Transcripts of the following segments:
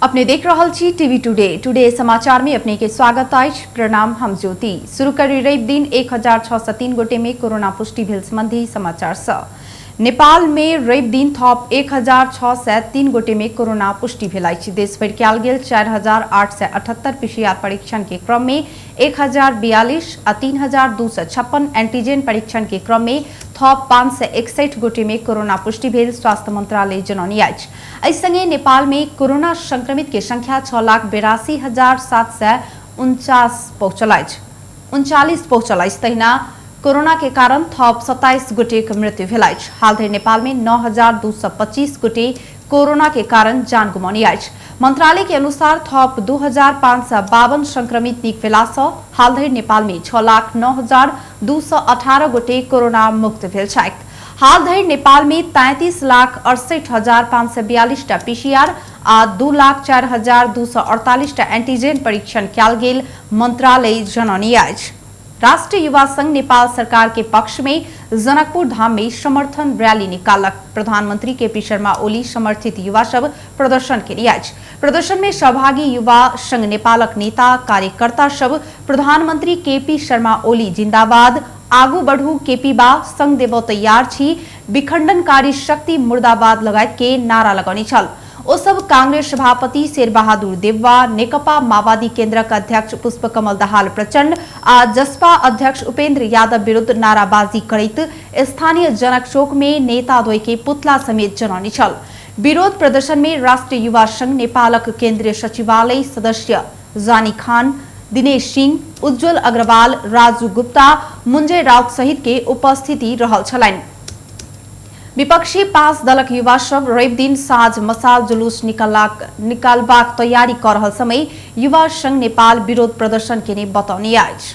अपने देख रहल छी टीवी टुडे समाचार में अपने के स्वागत अछि। प्रणाम, हम ज्योति। शुरू करी रवि दिन 1603 गोटे में कोरोना पुष्टि भेल संबंधी समाचार सँ। नेपाल में रवि दिन थप 1603 गोटे में कोरोना पुष्टि भेल अछि। देश भरि कयल गेल 4878 पीसीआर परीक्षण के क्रम में 1042 आ 3256 एंटीजन परीक्षण के क्रम में थप 561 गोटे में कोरोना पुष्टि भेल स्वास्थ्य मंत्रालय जनौने अछि। एहि संगे नेपाल में कोरोना संक्रमित के संख्या 6,82,749 पहुंचल अछि। तहिना कोरोना के कारण थप 27 गोटे के मृत्यु भेल अछि। हाल धरि नेपाल में 9,225 गोटे कोरोना के कारण जान गुमौने अछि। मंत्रालय के अनुसार थप 2,552 संक्रमित नीक भेला सँ हाल धरि नेपाल में 6,09,218 गोटे कोरोना मुक्त भेल छथि। हाल धरि नेपाल में 33,68,542 टा पीसीआर आ 2,04,248 टा एंटीजन परीक्षण कयल गेल मंत्रालय जनौने अछि। राष्ट्रीय युवा संघ नेपाल सरकार के पक्ष में जनकपुर धाम में समर्थन रैली निकालक। प्रधानमंत्री केपी शर्मा ओली समर्थित युवा सब प्रदर्शन केने अछि। प्रदर्शन में सहभागी युवा संघ नेपालक नेता कार्यकर्ता सब प्रधानमंत्री केपी शर्मा ओली जिंदाबाद, आगू बढ़ू केपी बा, संग देबो तैयार छी, विखंडनकारी शक्ति मुर्दाबाद लगायत के नारा लगौने छल। ओ सब कांग्रेस सभापति शेरबहादुर देववा, नेकपा माओवादी केन्द्रक अध्यक्ष पुष्पकमल दाहाल प्रचंड आ जसपा अध्यक्ष उपेन्द्र यादव विरुद्ध नाराबाजी करैत स्थानीय जनक चौक में नेताद्वय के पुतला समेत जरौने छल। विरोध प्रदर्शन में राष्ट्रीय युवा संघ नेपालक केंद्रीय सचिवालय सदस्य जानी खान, दिनेश सिंह, उज्जवल अग्रवाल, राजू गुप्ता, मुंजय राउत सहित के उपस्थिति रहल छलनि। विपक्षी 5 दलक युवा सब रवि दिन साँझ मसाल जुलूस निकालबाक तैयारी कर रहल समय युवा संघ नेपाल विरोध प्रदर्शन केने बतौने अछि।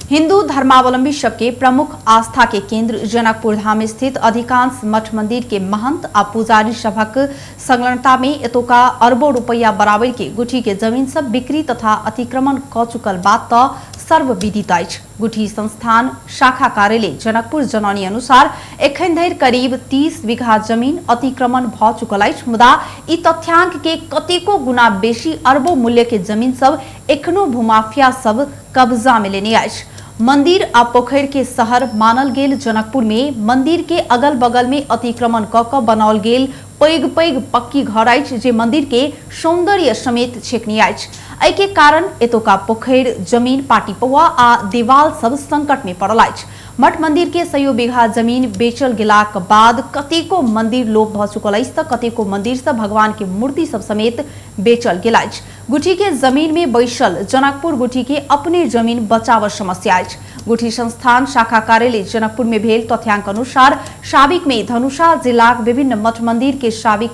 हिंदू धर्मावलंबी सबके प्रमुख आस्था के केंद्र जनकपुर धाम स्थित अधिकांश मठ मंदिर के महंत आ पुजारी सभक संलग्नता में एतोका अरबों रुपया बराबर के गुठी के जमीन सब बिक्री तथा अतिक्रमण क चुकल बात त सर्वविदित अछि। गुठी संस्थान शाखा कार्यालय जनकपुर जनौनी अनुसार एखन धरि करीब 30 बीघा जमीन अतिक्रमण भ चुकल अछि। मुदा ई तथ्यांक के कतेको गुना बेसी अरबों मूल्य के जमीन सब एखनो भूमाफिया सब कब्जा में लेने अछि। मंदिर आ पोखर के शहर मानल गेल जनकपुर में मंदिर के अगल बगल में अतिक्रमण क बनाओल गेल पैघ पक्की घर अछि जे मंदिर के सौंदर्य समेत छेकने अछि। एहि के कारण एतोका पोखर, जमीन, पाटी पौआ आ दीवाल सब संकट में पड़ल अछि। मठ मंदिर के 100 बीघा जमीन बेचल गेलाक बाद कतेको मंदिर लोप भ चुकल अछि त कतेको मंदिर से भगवान के मूर्ति सब समेत बेचल गेल अछि। गुठी के जमीन में बैसल जनकपुर गुठी के अपने जमीन बचाव समस्या अछि। गुठी संस्थान शाखा कार्यालय जनकपुर में भेल तथ्यांक अनुसार साबिक में धनुषा जिलाक विभिन्न मठ मंदिर के साबिक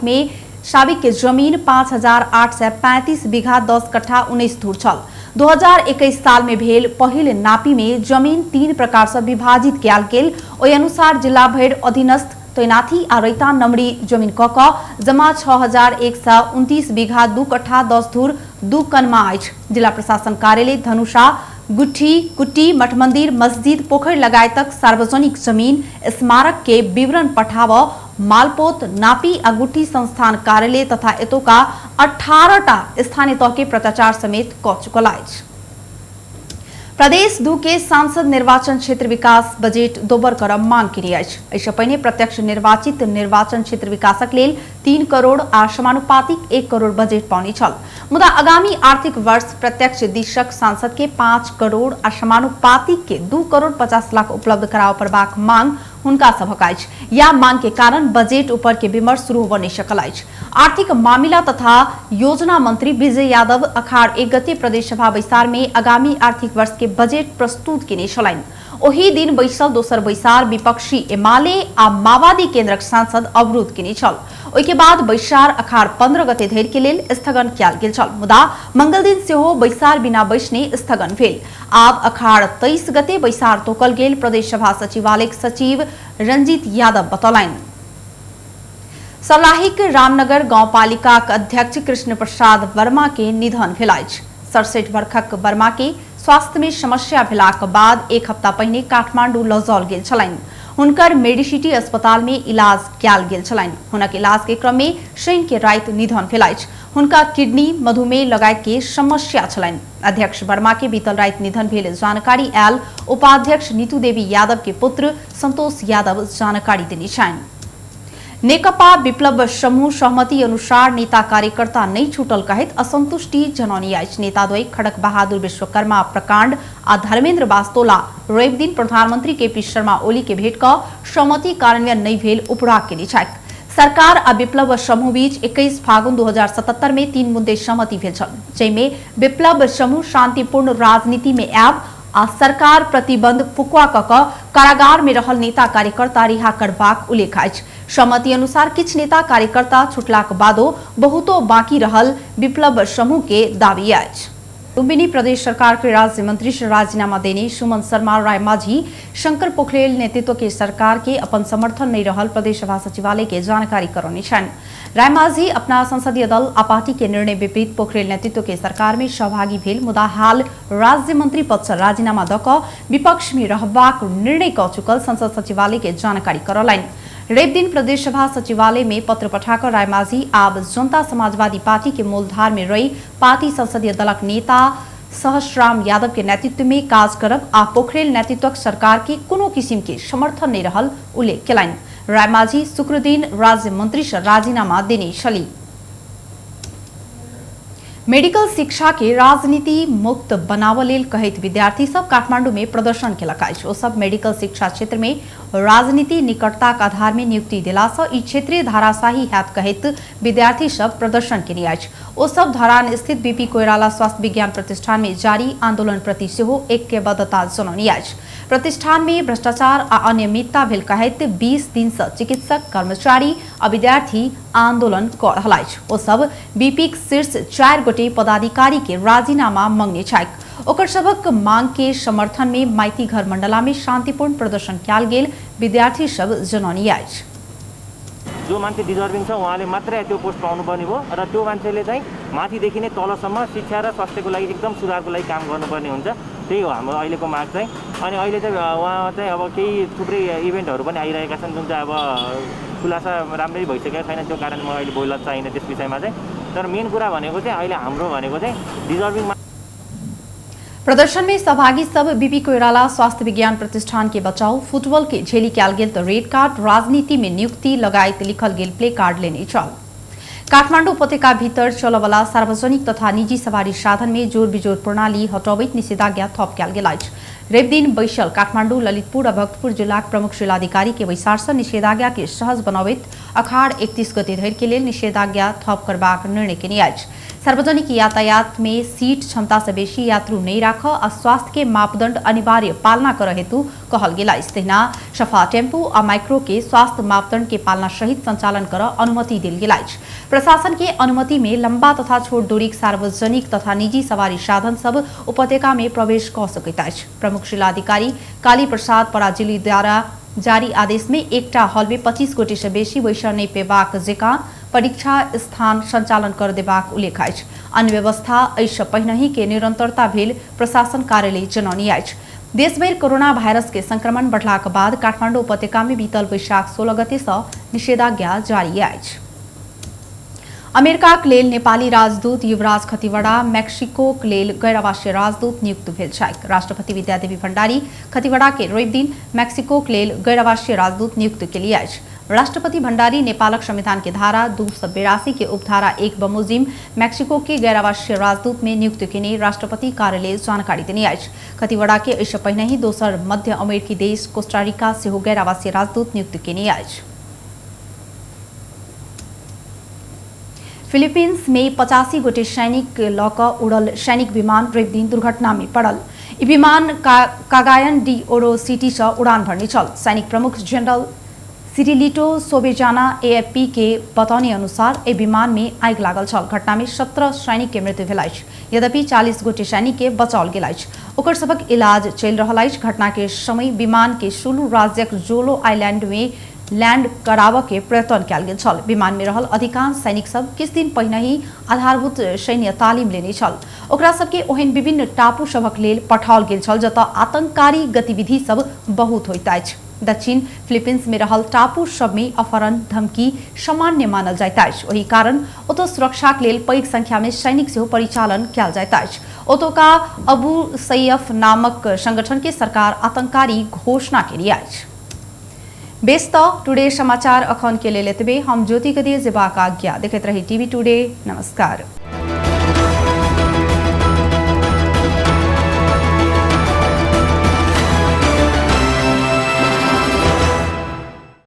के जमीन 5,835 बीघा 10 कट्ठा 19 धूर छल। 2021 साल में भेल पहिल नापी में जमीन 3 प्रकार से विभाजित कयल गेल। ओहि अनुसार जिला भरि अधीनस्थ तैनाथी आ रैतान नमरी जमीन क जमा 6,129 बीघा 2 कट्ठा 10 धूर 2 कनमा अछि। जिला प्रशासन कार्यालय धनुषा गुठी, कुटी, मठ मंदिर, मस्जिद, पोखर लगायतक सार्वजनिक जमीन स्मारक के विवरण पठाव मालपोत, नापी आ गुठी संस्थान कार्यालय तथा एतोका 18 टा स्थानीय तह के पत्राचार समेत क चुकल अछि। प्रदेश 2 के सांसद निर्वाचन क्षेत्र विकास बजेट दोबर करब मांग केने अछि। एहिसँ पहिने प्रत्यक्ष निर्वाचित निर्वाचन क्षेत्र विकासक लेल 3 करोड़ आ समानुपातिक 1 करोड़ बजेट पाउने छल। मुदा आगामी आर्थिक वर्ष प्रत्यक्ष दिशक सांसद के 5 करोड़ आ समानुपातिक के 2 करोड़ 50 लाख उपलब्ध कराव करबाक मांग हुनका सभक अछि। या मांग के कारण बजेट ऊपर के विमर्श शुरू होबऽ नहि सकल अछि। आर्थिक मामिला तथा योजना मंत्री विजय यादव अखाड़ 1 गते प्रदेश सभा बैसार में आगामी आर्थिक वर्ष के बजेट प्रस्तुत केने छलनि। ओही दिन बैसल दोसर बैसार विपक्षी एमाले आ माओवादी केन्द्रक सांसद अवरुद्ध केने छल। ओहि के बाद बैसार अखाड़ 15 गते धरि के लेल स्थगन कयल गेल छल। मुदा मंगल दिन सेहो बैसार बिना बैसने स्थगन भेल। आब अखाड़ 23 गते बैसार तोकल गेल। प्रदेश सभा सचिवालय सचिव रंजीत यादव बतौलनि। सर्लाहीक रामनगर गांवपालिका अध्यक्ष कृष्ण प्रसाद वर्मा के निधन भेल अछि। 67 वर्षक वर्मा के स्वास्थ्य में समस्या भेलाक बाद 1 हफ्ता पहिने काठमांडू लऽ जाओल गेल छलनि। हुनकर मेडिसिटी अस्पताल में इलाज कयल गेल छलनि। हुनक इलाज के क्रम में शनि के राति निधन भेल अछि। हुनका किडनी मधुमेह लगायत के समस्या छलैन। अध्यक्ष वर्मा के बीतल रात निधन भेल जानकारी आयल। उपाध्यक्ष नीतू देवी यादव के पुत्र संतोष यादव जानकारी देने छन्। नेकपा विप्लव समूह सहमति अनुसार नेता कार्यकर्ता नहीं छूटल कहत असंतुष्टि जनौनी अछि। नेताद्वय खड़क बहादुर विश्वकर्मा प्रकांड आ धर्मेन्द्र बास्तोला रवि दिन प्रधानमंत्री केपी शर्मा ओली के भेट क सहमति कार्यान्वयन नहीं भेल उपराग केने छथि। सरकार आ विप्लव समूह बीच 21 फागुन 2077 में 3 मुद्दे सहमति भेल छल, जैमे विप्लव समूह शांतिपूर्ण राजनीति में आब आ सरकार प्रतिबंध फुकुआ क कारागार में रहल नेता कार्यकर्ता रिहा करबाक उल्लेख अछि। सहमति अनुसार किछ नेता कार्यकर्ता छुटलाक बादो बहुतो बाकी रहल विप्लव समूह के दावी अछि। लुम्बिनी प्रदेश सरकार के राज्य मंत्री से राजीनामा देने सुमन शर्मा रायमाझी शंकर पोखरेल नेतृत्व के सरकार के अपन समर्थन नहीं रहल प्रदेश सभा सचिवालय के जानकारी करौने छन्। रायमाझी अपना संसदीय दल आ पार्टी के निर्णय विपरीत पोखरेल नेतृत्व के सरकार में सहभागी भेल, मुदा हाल राज्य मंत्री पद से राजीनामा द क विपक्ष में रहबाक निर्णय क चुकल संसद सचिवालय के जानकारी करौलनि। रवि दिन प्रदेश सभा सचिवालय में पत्र पठाकर रायमाझी आब जनता समाजवादी पार्टी के मूलधार में रही पार्टी संसदीय दलक नेता सहस्राम यादव के नेतृत्व में काज करब आ पोखरेल नेतृत्वक सरकार के कोनो किसिम के समर्थन नहीं रहल उल्लेख केलनि। रायमाझी शुक्र दिन राज्य मंत्री से राजीनामा देने छली। मेडिकल शिक्षा के राजनीति मुक्त बनावल लेल कहत विद्यार्थी सब काठमांडू में प्रदर्शन केलक अछि। ओ सब मेडिकल शिक्षा क्षेत्र में राजनीति निकटताक आधार में नियुक्ति देला सँ ई क्षेत्रीय धाराशाही हैत कहत विद्यार्थी सब प्रदर्शन केने अछि। ओ सब धरान स्थित बीपी कोइराला स्वास्थ्य विज्ञान प्रतिष्ठान में जारी आंदोलन प्रति सेहो ऐक्यबद्धता जनौने अछि। प्रतिष्ठान में भ्रष्टाचार आ अनियमितता भेल कहत 20 दिन से चिकित्सक, कर्मचारी आ विद्यार्थी आंदोलन क रहल अछि। ओ सब बीपी के शीर्ष 4 गोटे पदाधिकारी के राजीनामा मांगने छथि। ओकर सबक मांग के समर्थन में माइती घर मंडला में शांतिपूर्ण प्रदर्शन कयल गेल विद्यार्थी सब जनौने अछि। जो मान्छे डिजर्भिङ छ उहाँले मात्रै त्यो पोस्ट पाउनुपर्ने भयो र त्यो मान्छेले चाहिँ माथिदेखि नै तलसम्म शिक्षा र स्वास्थ्यको लागि एकदम सुधारको लागि काम गर्नुपर्ने हुन्छ। त्यही हो हाम्रो अहिलेको माग चाहिँ। अनि अहिले चाहिँ उहाँ चाहिँ अब केही थुप्रै इभेन्टहरू पनि आइरहेका छन् जुन चाहिँ अब खुलासा राम्रै भइसकेको छैन, त्यो कारण म अहिले बोल्न चाहिनँ त्यस विषयमा चाहिँ। तर मेन कुरा भनेको चाहिँ अहिले हाम्रो भनेको चाहिँ डिजर्भिङ। प्रदर्शन में सहभागी सब बीपी कोइराला स्वास्थ्य विज्ञान प्रतिष्ठान के बचाओ, फुटबॉल के झेली कैल गेल तो रेड कार्ड, राजनीति में नियुक्ति लगायत लिखल गेल प्ले कार्ड लेने चल। काठमाडौँ उपत्यका भीतर चलवला सार्वजनिक तथा निजी सवारी साधन में जोर बिजोर प्रणाली हटावैत निषेधाज्ञा थप कैल गेल अछि। रवि दिन बैसल काठमाडौँ, ललितपुर और भक्तपुर जिला प्रमुख जिलाधिकारी के वैसार निषेधाज्ञा के सहज बनावैत अखाड़ 31 गते धरि के लेल निषेधाज्ञा थप करबाक निर्णय केने अछि। सार्वजनिक यातायात में सीट क्षमता से बेसी यात्रु नहीं राख आ स्वास्थ्य के मापदंड अनिवार्य पालना कर हेतु कहल गेल अछि। तहिना सफा टेम्पू आ माइक्रो के स्वास्थ्य मापदंड के पालना सहित संचालन कर अनुमति देल गेल अछि। प्रशासन के अनुमति में लंबा तथा छोट दूरी सार्वजनिक तथा निजी सवारी साधन सब उपत्यका में प्रवेश क सकैत अछि। प्रमुख जिलाधिकारी काली प्रसाद पराजिली द्वारा जारी आदेश में एकटा हॉल में 25 गोटे से बेसी बैसर नहीं पेबाक जेका परीक्षा स्थान संचालन कर देबाक उल्लेख अछि। अन्य व्यवस्था एहिसँ पहिनहि के निरंतरता भेल प्रशासन कार्यालय जनौने अछि। देशभर कोरोना वायरस के संक्रमण बढ़लाक बाद काठमाडौँ उपत्यका में बीतल वैशाख 16 गते से निषेधाज्ञा जारी अछि। अमेरिकाक लेल नेपाली राजदूत युवराज खतिवड़ा, मेक्सिकोक लेल गैर आवासीय राजदूत नियुक्त भेल छथि। राष्ट्रपति विद्यादेवी भण्डारी खतिवड़ा के रवि दिन मेक्सिकोक लेल गैर आवासीय राजदूत नियुक्त केली अछि। राष्ट्रपति भण्डारी नेपालक संविधान के धारा 282 के उपधारा 1 बमोजिम मेक्सिको के गैर आवासीय राजदूत में नियुक्त केने राष्ट्रपति कार्यालय जानकारी देने अछि। खतिवड़ा के एहिसँ पहिनहि दोसर मध्य अमेरिकी देश कोस्टारिका सेहो गैर आवासीय राजदूत नियुक्त केने अछि। फिलिपींस में 85 गोटे सैनिक ल क उड़ल सैनिक विमान रवि दिन दुर्घटना में पड़ल। ई विमान कागायन डी ओरो सिटी से उड़ान भरने चल। सैनिक प्रमुख जनरल सिरिलिटो सोबेजाना एएफपी के बतौने अनुसार ए विमान में आगि लागल छल। घटना में 17 सैनिक के मृत्यु भेल अछि। यद्यपि 40 गोटे सैनिक के बचाओल गेल अछि। ओकर सबक इलाज चलि रहल अछि। घटना के समय विमान के सुलू राज्यक जोलो आइलैंड में लैंड कराबऽ के प्रयत्न कयल गेल छल। विमान में रहल अधिकांश सैनिक सब किछु दिन पहिने ही आधारभूत सैन्य तालीम लेने छल। ओकरा सबके ओहन विभिन्न टापू सबक लेल पठाओल गेल छल जतऽ आतंककारी गतिविधि सब बहुत होइत अछि। दक्षिण फिलिपिन्स में रहल टापू सब में अपहरण धमकी सामान्य मानल जाइत अछि। ओही कारण ओतो सुरक्षाक लेल पैघ संख्या में सैनिक सेहो परिचालन कयल जाइत अछि। ओतोका अबू सैयफ नामक संगठन के सरकार आतंककारी घोषणा केली अछि। बेस्त टुडे समाचार अखन के लेल एतबे। हम ज्योति कदिर जेबाक आज्ञा। देखैत रही टीवी टुडे। नमस्कार।